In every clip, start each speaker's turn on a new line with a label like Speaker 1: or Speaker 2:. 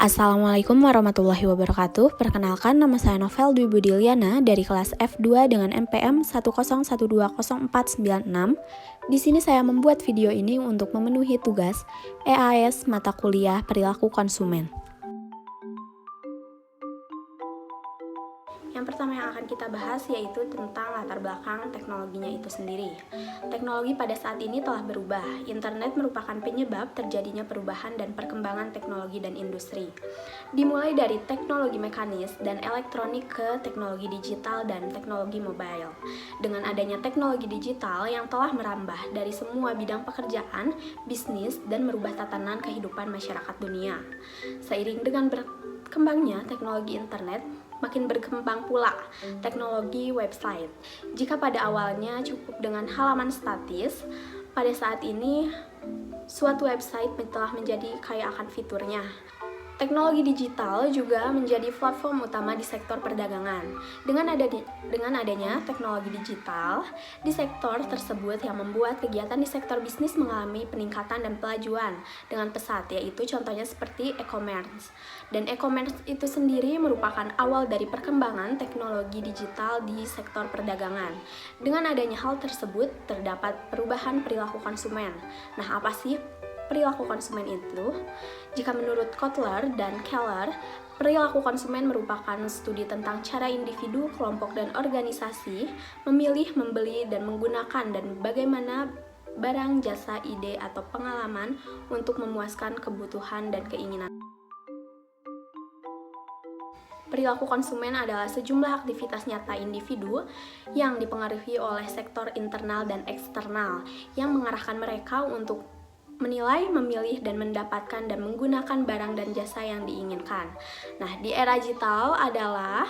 Speaker 1: Assalamualaikum warahmatullahi wabarakatuh. Perkenalkan, nama saya Novel Dwi Budiliana dari kelas F2 dengan NPM 101204996. Di sini saya membuat video ini untuk memenuhi tugas EAS mata kuliah perilaku konsumen. Yang pertama yang akan kita bahas yaitu tentang latar belakang teknologinya itu sendiri. Teknologi pada saat ini telah berubah. Internet merupakan penyebab terjadinya perubahan dan perkembangan teknologi dan industri. Dimulai dari teknologi mekanis dan elektronik ke teknologi digital dan teknologi mobile. Dengan adanya teknologi digital yang telah merambah dari semua bidang pekerjaan, bisnis, dan merubah tatanan kehidupan masyarakat dunia. Seiring dengan berkembangnya teknologi internet, makin berkembang pula teknologi website. Jika pada awalnya cukup dengan halaman statis, pada saat ini suatu website telah menjadi kaya akan fiturnya. Teknologi digital juga menjadi platform utama di sektor perdagangan. Dengan adanya teknologi digital di sektor tersebut yang membuat kegiatan di sektor bisnis mengalami peningkatan dan pelajuan dengan pesat, yaitu contohnya seperti e-commerce. Dan e-commerce itu sendiri merupakan awal dari perkembangan teknologi digital di sektor perdagangan. Dengan adanya hal tersebut, terdapat perubahan perilaku konsumen. Nah, apa sih perilaku konsumen itu? Jika menurut Kotler dan Keller, perilaku konsumen merupakan studi tentang cara individu, kelompok, dan organisasi memilih, membeli, dan menggunakan dan bagaimana barang, jasa, ide, atau pengalaman untuk memuaskan kebutuhan dan keinginan. Perilaku konsumen adalah sejumlah aktivitas nyata individu yang dipengaruhi oleh sektor internal dan eksternal yang mengarahkan mereka untuk menilai, memilih, dan mendapatkan dan menggunakan barang dan jasa yang diinginkan. Nah, di era digital adalah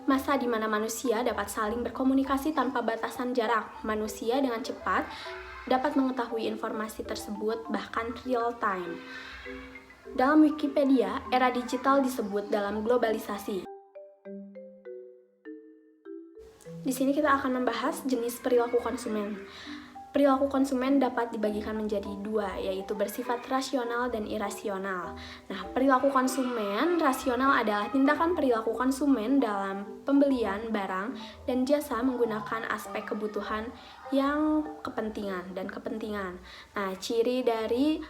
Speaker 1: masa di mana manusia dapat saling berkomunikasi tanpa batasan jarak. Manusia dengan cepat dapat mengetahui informasi tersebut bahkan real time. Dalam Wikipedia, era digital disebut dalam globalisasi. Di sini kita akan membahas jenis perilaku konsumen. Perilaku konsumen dapat dibagikan menjadi dua, yaitu bersifat rasional dan irasional. Nah, perilaku konsumen rasional adalah tindakan perilaku konsumen dalam pembelian barang dan jasa menggunakan aspek kebutuhan yang kepentingan. Nah, ciri dari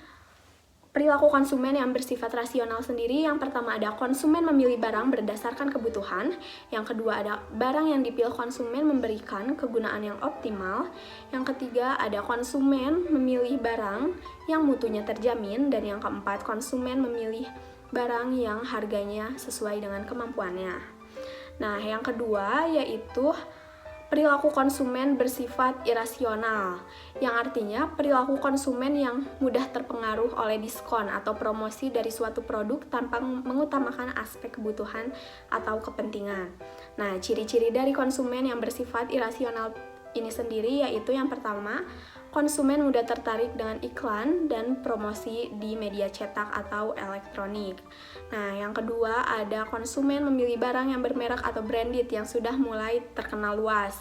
Speaker 1: perilaku konsumen yang bersifat rasional sendiri, yang pertama ada konsumen memilih barang berdasarkan kebutuhan, yang kedua ada barang yang dipilih konsumen memberikan kegunaan yang optimal, yang ketiga ada konsumen memilih barang yang mutunya terjamin, dan yang keempat konsumen memilih barang yang harganya sesuai dengan kemampuannya. Nah, yang kedua yaitu perilaku konsumen bersifat irasional, yang artinya perilaku konsumen yang mudah terpengaruh oleh diskon atau promosi dari suatu produk tanpa mengutamakan aspek kebutuhan atau kepentingan. Nah, ciri-ciri dari konsumen yang bersifat irasional ini sendiri yaitu yang pertama, konsumen mudah tertarik dengan iklan dan promosi di media cetak atau elektronik. Nah, yang kedua ada konsumen memilih barang yang bermerek atau branded yang sudah mulai terkenal luas.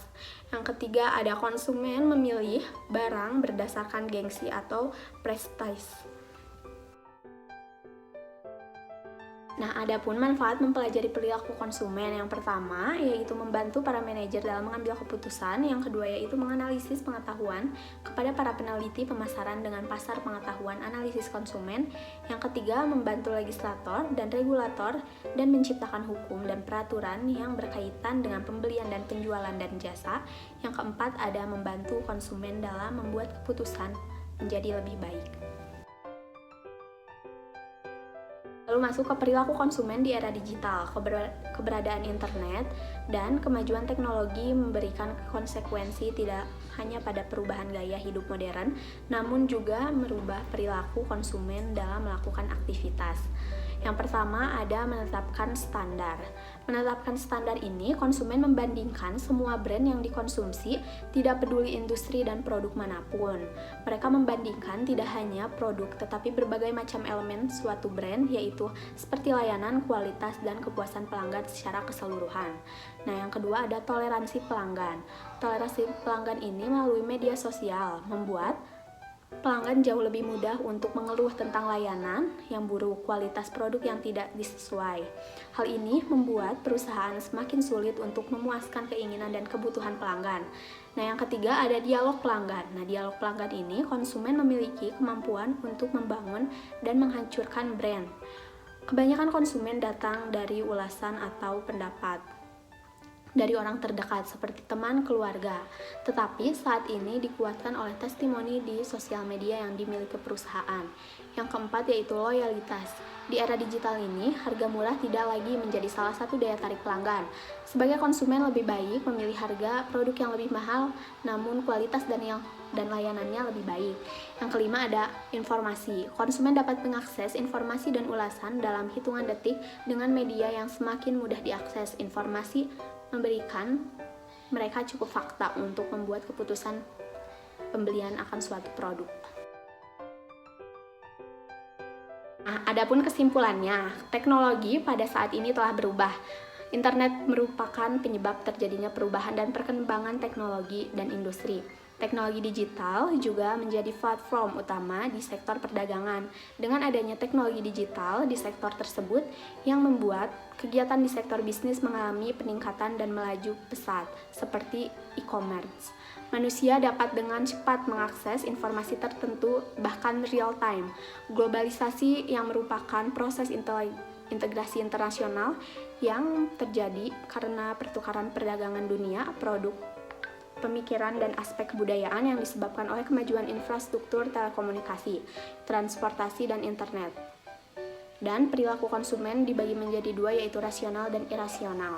Speaker 1: Yang ketiga ada konsumen memilih barang berdasarkan gengsi atau prestige. Nah, adapun manfaat mempelajari perilaku konsumen, yang pertama yaitu membantu para manajer dalam mengambil keputusan, yang kedua yaitu menganalisis pengetahuan kepada para peneliti pemasaran dengan pasar pengetahuan analisis konsumen, yang ketiga membantu legislator dan regulator dan menciptakan hukum dan peraturan yang berkaitan dengan pembelian dan penjualan dan jasa, yang keempat ada membantu konsumen dalam membuat keputusan menjadi lebih baik. Lalu masuk ke perilaku konsumen di era digital. Keberadaan internet dan kemajuan teknologi memberikan konsekuensi tidak hanya pada perubahan gaya hidup modern, namun juga merubah perilaku konsumen dalam melakukan aktivitas. Yang pertama ada menetapkan standar. Menetapkan standar ini, konsumen membandingkan semua brand yang dikonsumsi, tidak peduli industri dan produk manapun. Mereka membandingkan tidak hanya produk, tetapi berbagai macam elemen suatu brand, yaitu seperti layanan, kualitas, dan kepuasan pelanggan secara keseluruhan. Nah, yang kedua ada toleransi pelanggan. Toleransi pelanggan ini melalui media sosial, membuat Pelanggan jauh lebih mudah untuk mengeluh tentang layanan yang buruk, kualitas produk yang tidak sesuai. Hal ini membuat perusahaan semakin sulit untuk memuaskan keinginan dan kebutuhan pelanggan. Nah, yang ketiga ada dialog pelanggan. Nah, dialog pelanggan ini konsumen memiliki kemampuan untuk membangun dan menghancurkan brand. Kebanyakan konsumen datang dari ulasan atau pendapat dari orang terdekat seperti teman, keluarga. Tetapi saat ini dikuatkan oleh testimoni di sosial media yang dimiliki perusahaan. Yang keempat yaitu loyalitas. Di era digital ini, harga murah tidak lagi menjadi salah satu daya tarik pelanggan. Sebagai konsumen lebih baik memilih harga produk yang lebih mahal, namun kualitas dan layanannya lebih baik. Yang kelima ada informasi. Konsumen dapat mengakses informasi dan ulasan dalam hitungan detik dengan media yang semakin mudah diakses. Informasi memberikan mereka cukup fakta untuk membuat keputusan pembelian akan suatu produk. Nah, adapun kesimpulannya, teknologi pada saat ini telah berubah. Internet merupakan penyebab terjadinya perubahan dan perkembangan teknologi dan industri. Teknologi digital juga menjadi platform utama di sektor perdagangan. Dengan adanya teknologi digital di sektor tersebut yang membuat kegiatan di sektor bisnis mengalami peningkatan dan melaju pesat, seperti e-commerce. Manusia dapat dengan cepat mengakses informasi tertentu, bahkan real time. Globalisasi yang merupakan proses integrasi internasional yang terjadi karena pertukaran perdagangan dunia, produk, pemikiran, dan aspek kebudayaan yang disebabkan oleh kemajuan infrastruktur telekomunikasi, transportasi, dan internet. Dan perilaku konsumen dibagi menjadi dua, yaitu rasional dan irasional.